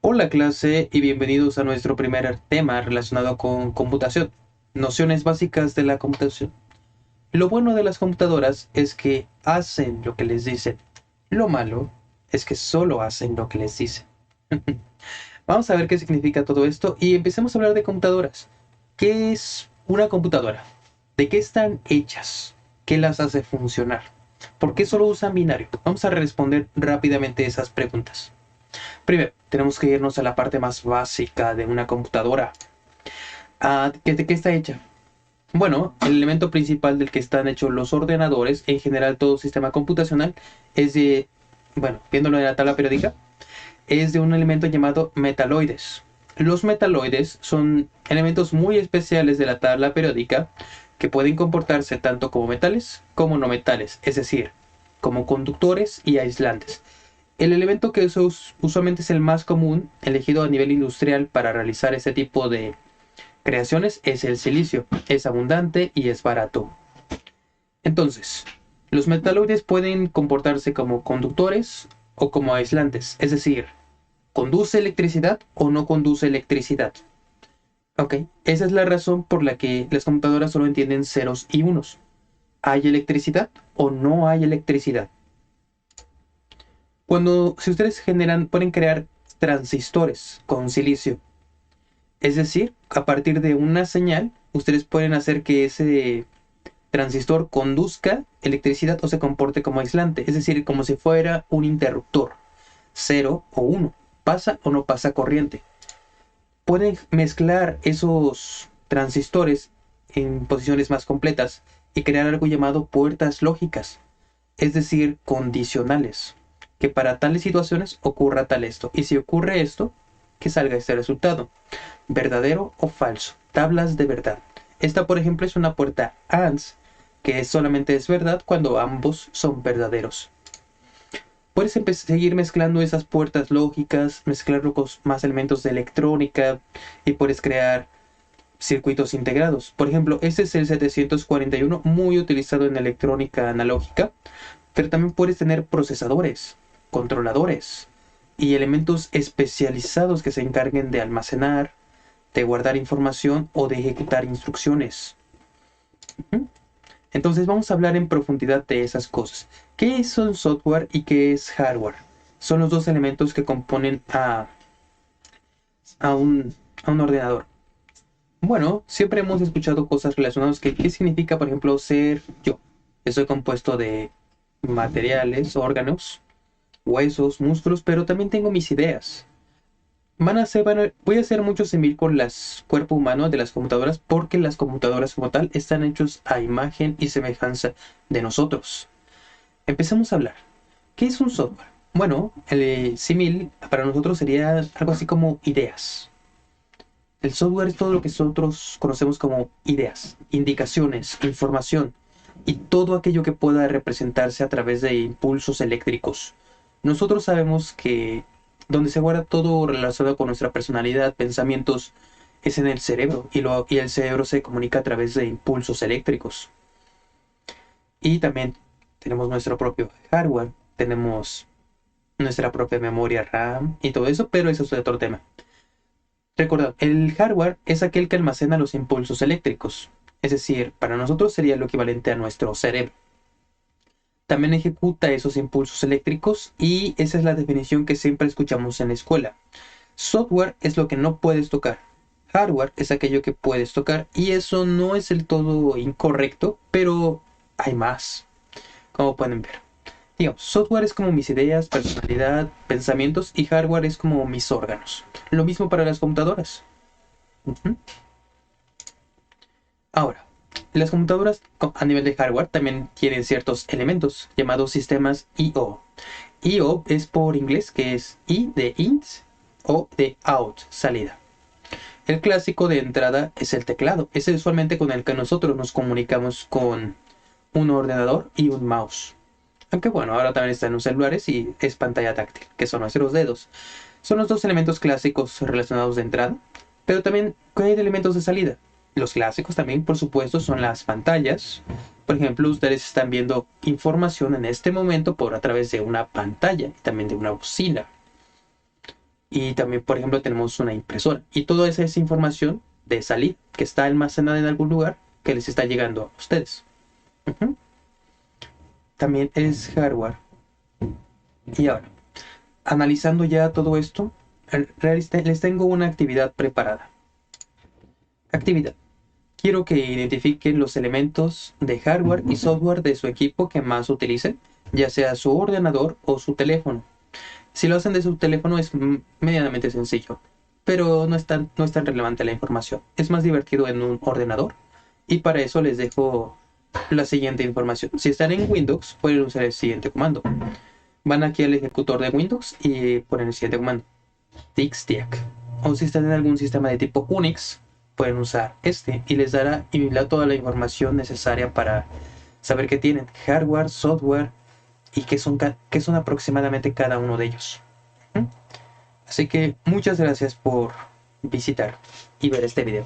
Hola clase y bienvenidos a nuestro primer tema relacionado con computación, nociones básicas de la computación. Lo bueno de las computadoras es que hacen lo que les dicen. Lo malo es que solo hacen lo que les dicen. Vamos a ver qué significa todo esto y empecemos a hablar de computadoras. ¿Qué es una computadora? ¿De qué están hechas? ¿Qué las hace funcionar? ¿Por qué solo usan binario? Vamos a responder rápidamente esas preguntas. Primero, tenemos que irnos a la parte más básica de una computadora. ¿De qué está hecha? Bueno, el elemento principal del que están hechos los ordenadores, en general todo sistema computacional, es de, bueno, viéndolo en la tabla periódica, es de un elemento llamado metaloides. Los metaloides son elementos muy especiales de la tabla periódica que pueden comportarse tanto como metales como no metales, es decir, como conductores y aislantes. El elemento que usualmente es el más común, elegido a nivel industrial para realizar este tipo de creaciones, es el silicio. Es abundante y es barato. Entonces, los metaloides pueden comportarse como conductores o como aislantes, es decir, conduce electricidad o no conduce electricidad. Ok, esa es la razón por la que las computadoras solo entienden ceros y unos. ¿Hay electricidad o no hay electricidad? Si ustedes pueden crear transistores con silicio. Es decir, a partir de una señal, ustedes pueden hacer que ese transistor conduzca electricidad o se comporte como aislante. Es decir, como si fuera un interruptor, cero o uno. ¿Pasa o no pasa corriente? Pueden mezclar esos transistores en posiciones más completas y crear algo llamado puertas lógicas, es decir, condicionales, que para tales situaciones ocurra tal esto, y si ocurre esto, que salga este resultado, verdadero o falso, tablas de verdad. Esta, por ejemplo, es una puerta ANS, que solamente es verdad cuando ambos son verdaderos. Puedes seguir mezclando esas puertas lógicas, mezclarlo con más elementos de electrónica y puedes crear circuitos integrados. Por ejemplo, este es el 741, muy utilizado en electrónica analógica, pero también puedes tener procesadores, controladores y elementos especializados que se encarguen de almacenar, de guardar información o de ejecutar instrucciones. Ujú. Entonces vamos a hablar en profundidad de esas cosas. ¿Qué es un software y qué es hardware? Son los dos elementos que componen a un, a un ordenador. Bueno, siempre hemos escuchado cosas relacionadas ¿qué significa, por ejemplo, ser yo? Estoy compuesto de materiales, órganos, huesos, músculos, pero también tengo mis ideas. Voy a hacer mucho símil con las cuerpo humano de las computadoras porque las computadoras como tal están hechos a imagen y semejanza de nosotros. Empecemos a hablar. ¿Qué es un software? Bueno, el símil para nosotros sería algo así como ideas. El software es todo lo que nosotros conocemos como ideas, indicaciones, información y todo aquello que pueda representarse a través de impulsos eléctricos. Nosotros sabemos que donde se guarda todo relacionado con nuestra personalidad, pensamientos, es en el cerebro y el cerebro se comunica a través de impulsos eléctricos. Y también tenemos nuestro propio hardware, tenemos nuestra propia memoria RAM y todo eso, pero eso es otro tema. Recordad, el hardware es aquel que almacena los impulsos eléctricos, es decir, para nosotros sería lo equivalente a nuestro cerebro. También ejecuta esos impulsos eléctricos y esa es la definición que siempre escuchamos en la escuela. Software es lo que no puedes tocar. Hardware es aquello que puedes tocar y eso no es del todo incorrecto, pero hay más, como pueden ver. Digamos, software es como mis ideas, personalidad, pensamientos y hardware es como mis órganos. Lo mismo para las computadoras. Ujú. Ahora, las computadoras a nivel de hardware también tienen ciertos elementos llamados sistemas I/O. I/O es por inglés, que es I de int o de out, salida. El clásico de entrada es el teclado. Es usualmente con el que nosotros nos comunicamos con un ordenador y un mouse. Aunque bueno, ahora también están los celulares y es pantalla táctil, que son nuestros dedos. Son los dos elementos clásicos relacionados de entrada, pero también hay elementos de salida. Los clásicos también, por supuesto, son las pantallas. Por ejemplo, ustedes están viendo información en este momento por a través de una pantalla y también de una bocina. Y también, por ejemplo, tenemos una impresora. Y toda esa es información de salir que está almacenada en algún lugar que les está llegando a ustedes. Ujú. También es hardware. Y ahora, analizando ya todo esto, les tengo una actividad preparada. Actividad. Quiero que identifiquen los elementos de hardware y software de su equipo que más utilicen, ya sea su ordenador o su teléfono. Si lo hacen de su teléfono es medianamente sencillo, pero no es tan relevante la información. Es más divertido en un ordenador y para eso les dejo la siguiente información. Si están en Windows, pueden usar el siguiente comando. Van aquí al ejecutor de Windows y ponen el siguiente comando. Dixdiac. O si están en algún sistema de tipo Unix, pueden usar este y les dará toda la información necesaria para saber qué tienen, hardware, software y qué son aproximadamente cada uno de ellos. ¿Mm? Así que muchas gracias por visitar y ver este video.